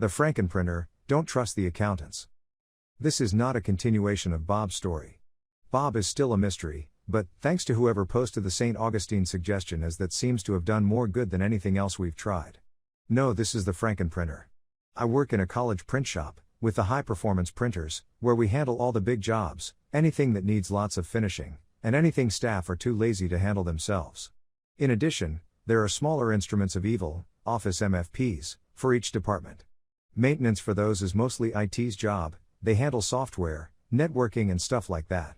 The Frankenprinter, don't trust the accountants. This is not a continuation of Bob's story. Bob is still a mystery, but, thanks to whoever posted the St. Augustine suggestion, as that seems to have done more good than anything else we've tried. No, this is the Frankenprinter. I work in a college print shop, with the high-performance printers, where we handle all the big jobs, anything that needs lots of finishing, and anything staff are too lazy to handle themselves. In addition, there are smaller instruments of evil, office MFPs, for each department. Maintenance for those is mostly IT's job, they handle software, networking and stuff like that.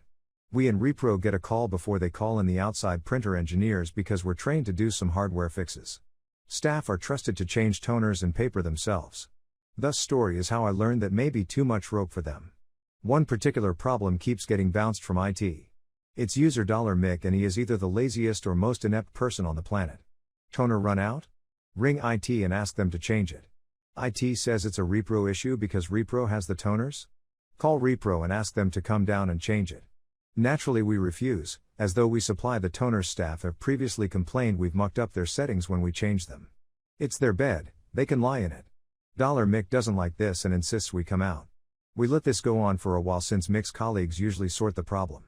We in Repro get a call before they call in the outside printer engineers because we're trained to do some hardware fixes. Staff are trusted to change toners and paper themselves. Thus story is how I learned that may be too much rope for them. One particular problem keeps getting bounced from IT. It's user $Mick and he is either the laziest or most inept person on the planet. Toner run out? Ring IT and ask them to change it. IT says it's a Repro issue because Repro has the toners? Call Repro and ask them to come down and change it. Naturally we refuse, as though we supply the toners. Staff have previously complained we've mucked up their settings when we change them. It's their bed, they can lie in it. Mick doesn't like this and insists we come out. We let this go on for a while since Mick's colleagues usually sort the problem.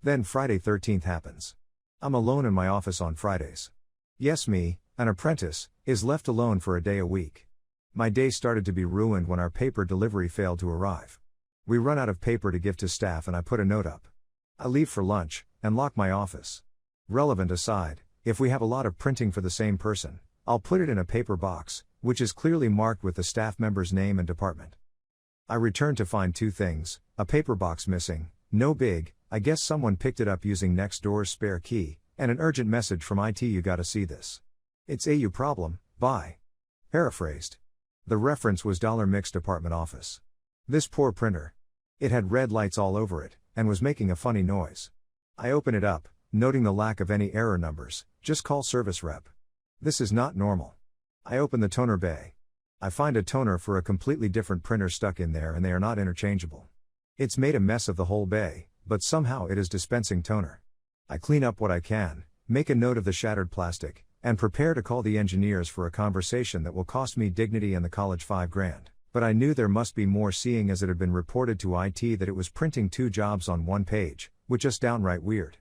Then Friday 13th happens. I'm alone in my office on Fridays. Yes, me, an apprentice, is left alone for a day a week. My day started to be ruined when our paper delivery failed to arrive. We run out of paper to give to staff and I put a note up. I leave for lunch, and lock my office. Relevant aside, if we have a lot of printing for the same person, I'll put it in a paper box, which is clearly marked with the staff member's name and department. I return to find two things, a paper box missing, no big, I guess someone picked it up using next door's spare key, and an urgent message from IT, you gotta see this. It's a you problem, bye. Paraphrased. The reference was $Mick's department office. This poor printer. It had red lights all over it, and was making a funny noise. I open it up, noting the lack of any error numbers, just call service rep. This is not normal. I open the toner bay. I find a toner for a completely different printer stuck in there and they are not interchangeable. It's made a mess of the whole bay, but somehow it is dispensing toner. I clean up what I can, make a note of the shattered plastic, and prepare to call the engineers for a conversation that will cost me dignity and the college $5,000. But I knew there must be more, seeing as it had been reported to IT that it was printing 2 jobs on one page, which is downright weird.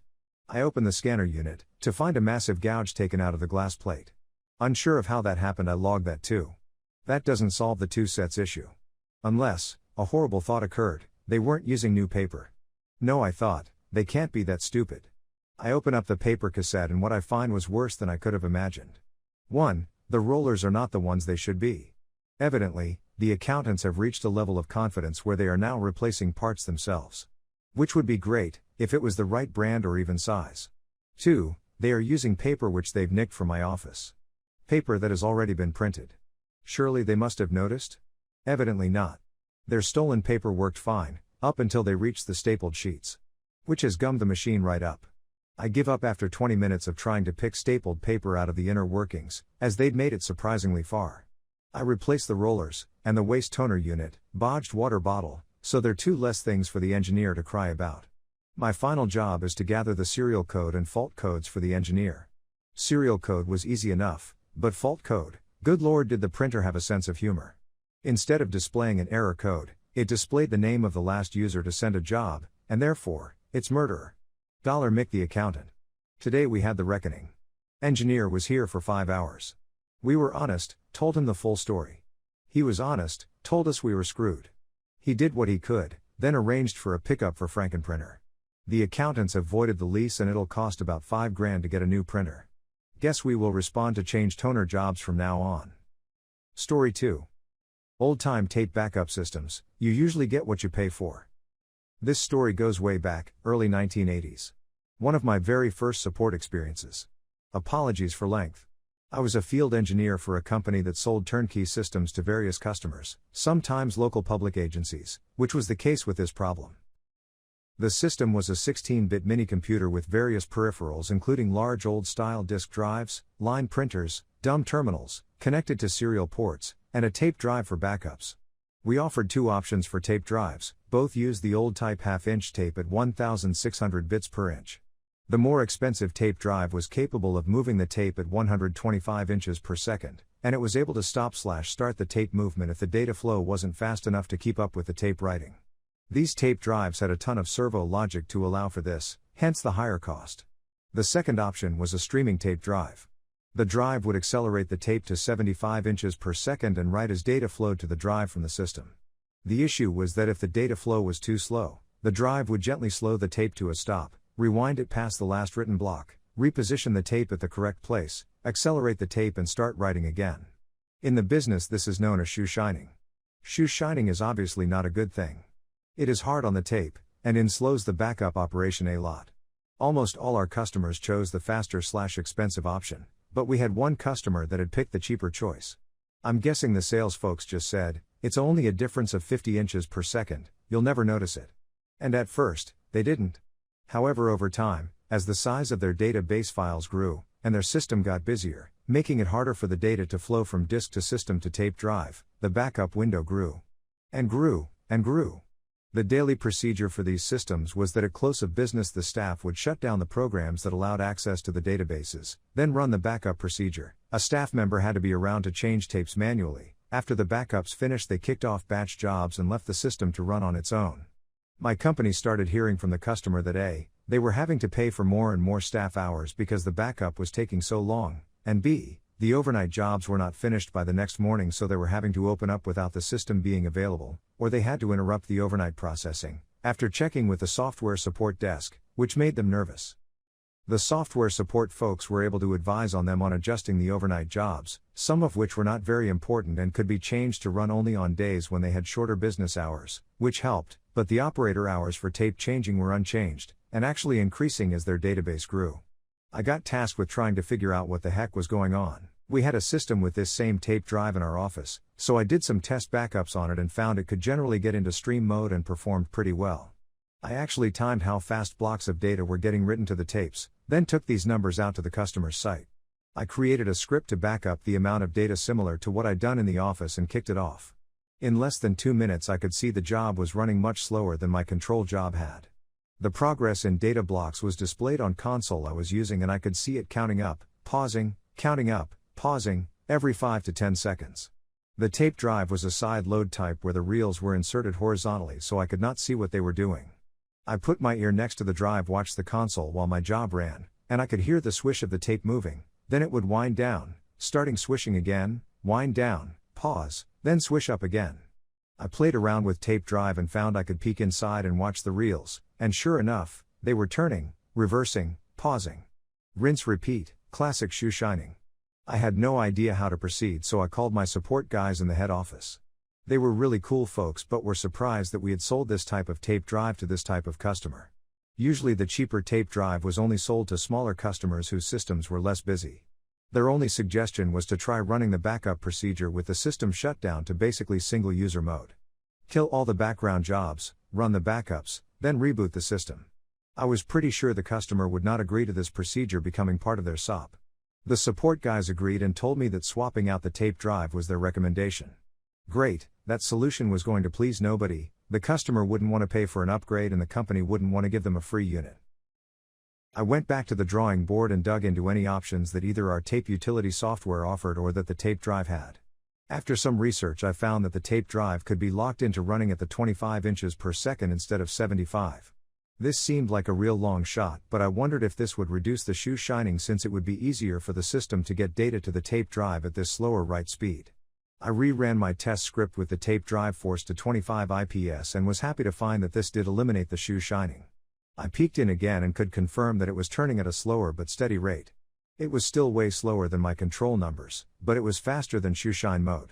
I open the scanner unit, to find a massive gouge taken out of the glass plate. Unsure of how that happened, I log that too. That doesn't solve the 2 sets issue. Unless, a horrible thought occurred, they weren't using new paper. No, I thought, they can't be that stupid. I open up the paper cassette and what I find was worse than I could have imagined. 1. The rollers are not the ones they should be. Evidently, the accountants have reached a level of confidence where they are now replacing parts themselves. Which would be great, if it was the right brand or even size. 2. They are using paper which they've nicked from my office. Paper that has already been printed. Surely they must have noticed? Evidently not. Their stolen paper worked fine, up until they reached the stapled sheets. Which has gummed the machine right up. I give up after 20 minutes of trying to pick stapled paper out of the inner workings, as they'd made it surprisingly far. I replace the rollers, and the waste toner unit, bodged water bottle, so they're 2 less things for the engineer to cry about. My final job is to gather the serial code and fault codes for the engineer. Serial code was easy enough, but fault code, good lord, did the printer have a sense of humor. Instead of displaying an error code, it displayed the name of the last user to send a job, and therefore, its murderer. Mick the accountant. Today we had the reckoning. Engineer was here for 5 hours. We were honest, told him the full story. He was honest, told us we were screwed. He did what he could, then arranged for a pickup for Frankenprinter. The accountants have voided the lease and it'll cost about $5,000 to get a new printer. Guess we will respond to change toner jobs from now on. Story 2. Old-time tape backup systems, you usually get what you pay for. This story goes way back, early 1980s. One of my very first support experiences. Apologies for length. I was a field engineer for a company that sold turnkey systems to various customers, sometimes local public agencies, which was the case with this problem. The system was a 16-bit mini-computer with various peripherals including large old-style disk drives, line printers, dumb terminals, connected to serial ports, and a tape drive for backups. We offered 2 options for tape drives, both used the old type half-inch tape at 1,600 bits per inch. The more expensive tape drive was capable of moving the tape at 125 inches per second, and it was able to stop/start the tape movement if the data flow wasn't fast enough to keep up with the tape writing. These tape drives had a ton of servo logic to allow for this, hence the higher cost. The second option was a streaming tape drive. The drive would accelerate the tape to 75 inches per second and write as data flowed to the drive from the system. The issue was that if the data flow was too slow, the drive would gently slow the tape to a stop, rewind it past the last written block, reposition the tape at the correct place, accelerate the tape and start writing again. In the business, this is known as shoe shining. Shoe shining is obviously not a good thing. It is hard on the tape, and slows the backup operation a lot. Almost all our customers chose the faster/expensive option, but we had one customer that had picked the cheaper choice. I'm guessing the sales folks just said, "It's only a difference of 50 inches per second, you'll never notice it." And at first, they didn't. However, over time, as the size of their database files grew, and their system got busier, making it harder for the data to flow from disk to system to tape drive, the backup window grew. And grew, and grew. The daily procedure for these systems was that at close of business the staff would shut down the programs that allowed access to the databases, then run the backup procedure. A staff member had to be around to change tapes manually. After the backups finished, they kicked off batch jobs and left the system to run on its own. My company started hearing from the customer that A, they were having to pay for more and more staff hours because the backup was taking so long, and B, the overnight jobs were not finished by the next morning, so they were having to open up without the system being available, or they had to interrupt the overnight processing, after checking with the software support desk, which made them nervous. The software support folks were able to advise on them on adjusting the overnight jobs, some of which were not very important and could be changed to run only on days when they had shorter business hours, which helped, but the operator hours for tape changing were unchanged, and actually increasing as their database grew. I got tasked with trying to figure out what the heck was going on. We had a system with this same tape drive in our office, so I did some test backups on it and found it could generally get into stream mode and performed pretty well. I actually timed how fast blocks of data were getting written to the tapes, then took these numbers out to the customer's site. I created a script to back up the amount of data similar to what I'd done in the office and kicked it off. In less than 2 minutes I could see the job was running much slower than my control job had. The progress in data blocks was displayed on console I was using, and I could see it counting up, pausing, counting up, pausing, every 5 to 10 seconds. The tape drive was a side load type where the reels were inserted horizontally, so I could not see what they were doing. I put my ear next to the drive, watched the console while my job ran, and I could hear the swish of the tape moving, then it would wind down, starting swishing again, wind down, pause, then swish up again. I played around with tape drive and found I could peek inside and watch the reels, and sure enough, they were turning, reversing, pausing. Rinse repeat, classic shoe shining. I had no idea how to proceed, so I called my support guys in the head office. They were really cool folks but were surprised that we had sold this type of tape drive to this type of customer. Usually the cheaper tape drive was only sold to smaller customers whose systems were less busy. Their only suggestion was to try running the backup procedure with the system shut down to basically single user mode. Kill all the background jobs, run the backups, then reboot the system. I was pretty sure the customer would not agree to this procedure becoming part of their SOP. The support guys agreed and told me that swapping out the tape drive was their recommendation. Great, that solution was going to please nobody. The customer wouldn't want to pay for an upgrade and the company wouldn't want to give them a free unit. I went back to the drawing board and dug into any options that either our tape utility software offered or that the tape drive had. After some research, I found that the tape drive could be locked into running at the 25 inches per second instead of 75. This seemed like a real long shot, but I wondered if this would reduce the shoe shining since it would be easier for the system to get data to the tape drive at this slower write speed. I reran my test script with the tape drive forced to 25 IPS and was happy to find that this did eliminate the shoe shining. I peeked in again and could confirm that it was turning at a slower but steady rate. It was still way slower than my control numbers, but it was faster than shoe shine mode.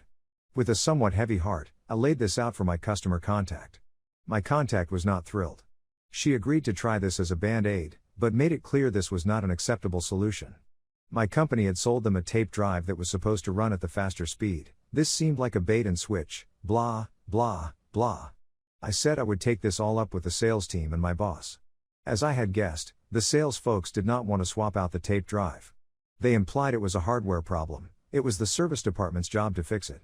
With a somewhat heavy heart, I laid this out for my customer contact. My contact was not thrilled. She agreed to try this as a band-aid, but made it clear this was not an acceptable solution. My company had sold them a tape drive that was supposed to run at the faster speed. This seemed like a bait and switch, blah, blah, blah. I said I would take this all up with the sales team and my boss. As I had guessed, the sales folks did not want to swap out the tape drive. They implied it was a hardware problem. It was the service department's job to fix it.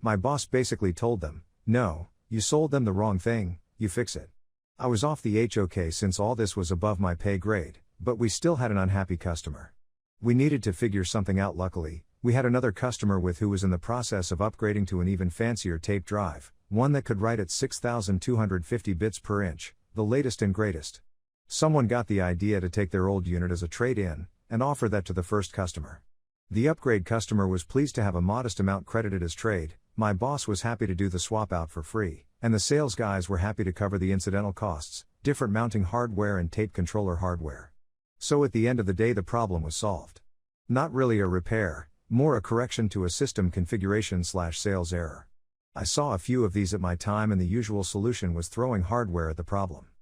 My boss basically told them, "No, you sold them the wrong thing, you fix it." I was off the HOK since all this was above my pay grade, but we still had an unhappy customer. We needed to figure something out. Luckily, We had another customer who was in the process of upgrading to an even fancier tape drive, one that could write at 6,250 bits per inch, the latest and greatest. Someone got the idea to take their old unit as a trade-in, and offer that to the first customer. The upgrade customer was pleased to have a modest amount credited as trade, my boss was happy to do the swap out for free, and the sales guys were happy to cover the incidental costs, different mounting hardware and tape controller hardware. So at the end of the day the problem was solved. Not really a repair, more a correction to a system configuration/sales error. I saw a few of these at my time and the usual solution was throwing hardware at the problem.